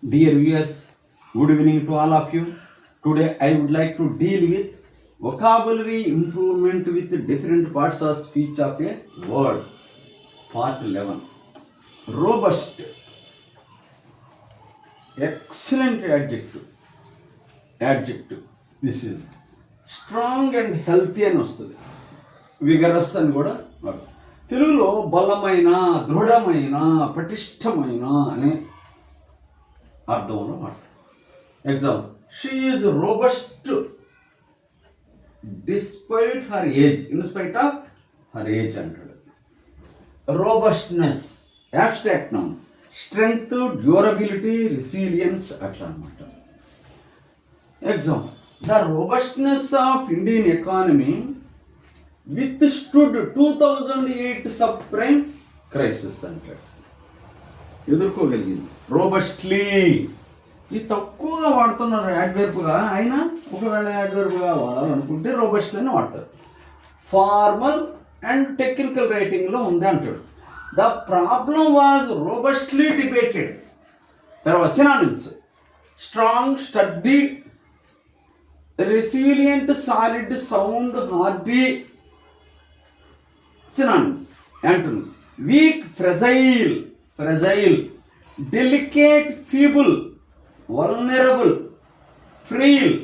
Dear viewers, good evening to all of you. Today I would like to deal with vocabulary improvement with different parts of speech of a word. Part 11. Robust. Excellent adjective. This is strong and healthy అని వస్తుంది. Vigorous అని కూడా తెలుగులో బలమైన, దృఢమైన, పటిష్టమైన అనే అర్థంలో వాడతారు. Example, she is robust despite her age, inspite of her age అంటాడు. Robustness abstract noun, strength, durability, resilience అట్లా అనమాట. Example, the robustness of Indian economy withstood 2008 subprime crisis అంటాడు. ఎదుర్కోగలిగింది. రోబస్ట్లీ ఇది తక్కువగా వాడుతున్నారు యాడ్వర్బ్గా, అయినా ఒకవేళ యాడ్వర్బ్గా వాడాలనుకుంటే రోబస్ట్ అని వాడతారు. ఫార్మల్ అండ్ టెక్నికల్ రైటింగ్లో ఉంది అంటాడు. The problem was robustly debated. తర్వాత synonyms, strong, sturdy, resilient, solid, sound, hardy. Synonyms. Antonyms, weak, fragile, delicate, feeble, vulnerable, frail.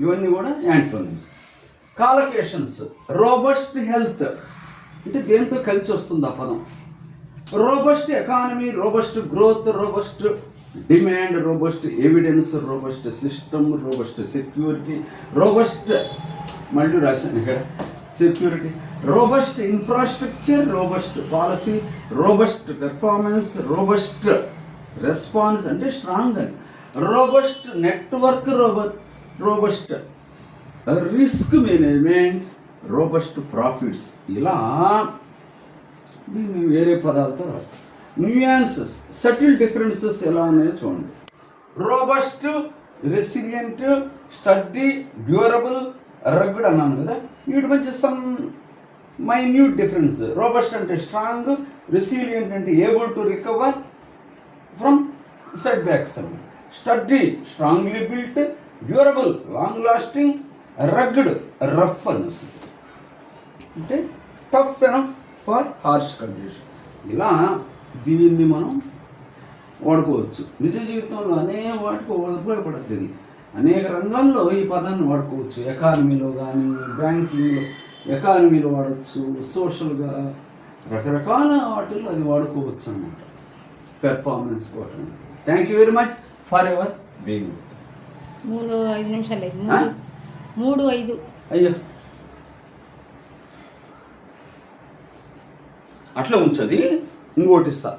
ఇవన్నీ కూడా యాంటోనిమ్స్. కాలకేషన్స్, రోబస్ట్ హెల్త్ అంటే దేంతో కలిసి వస్తుంది ఆ పదం. Robust economy, robust growth, robust demand, robust evidence, robust system, robust security, robust మళ్ళీ రాశాను ఇక్కడ security, robust infrastructure, robust policy, robust performance, robust response అంటే స్ట్రాంగ్ అని, robust network, robust risk management, robust profits. ఇలా దీన్ని వేరే పదాలతో రాస్తాం. న్యూయాన్సెస్, సటిల్ డిఫరెన్సెస్ ఎలా ఉన్నాయో చూడండి. Robust, resilient, sturdy, durable, rugged అన్నాను కదా. వీటి మధ్య సమ్ మైన్యూట్ డిఫరెన్స్. రోబస్ట్ అంటే స్ట్రాంగ్, రెసిలియంట్ అంటే able to recover from setbacks అని. Sturdy strongly built, durable long lasting, rugged rough అని వస్తుంది అంటే tough enough for harsh condition. ఇలా దీన్ని మనం వాడుకోవచ్చు. నిజ జీవితంలో అనేక వాటికి ఉపయోగపడుతుంది. అనేక రంగాల్లో ఈ పదాన్ని వాడుకోవచ్చు. ఎకానమీలో కానీ, బ్యాంకింగ్లో ఎకానమీలో వాడచ్చు, సోషల్గా రకరకాల వాటిల్లో అది వాడుకోవచ్చు అన్నమాట. పెర్ఫార్మెన్స్ కోసం. Thank you very much for ever being. 3-5 నిమిషాలు 3-5. అయ్యో అట్లా ఉంచది. ఇంకోటి ఇస్తా.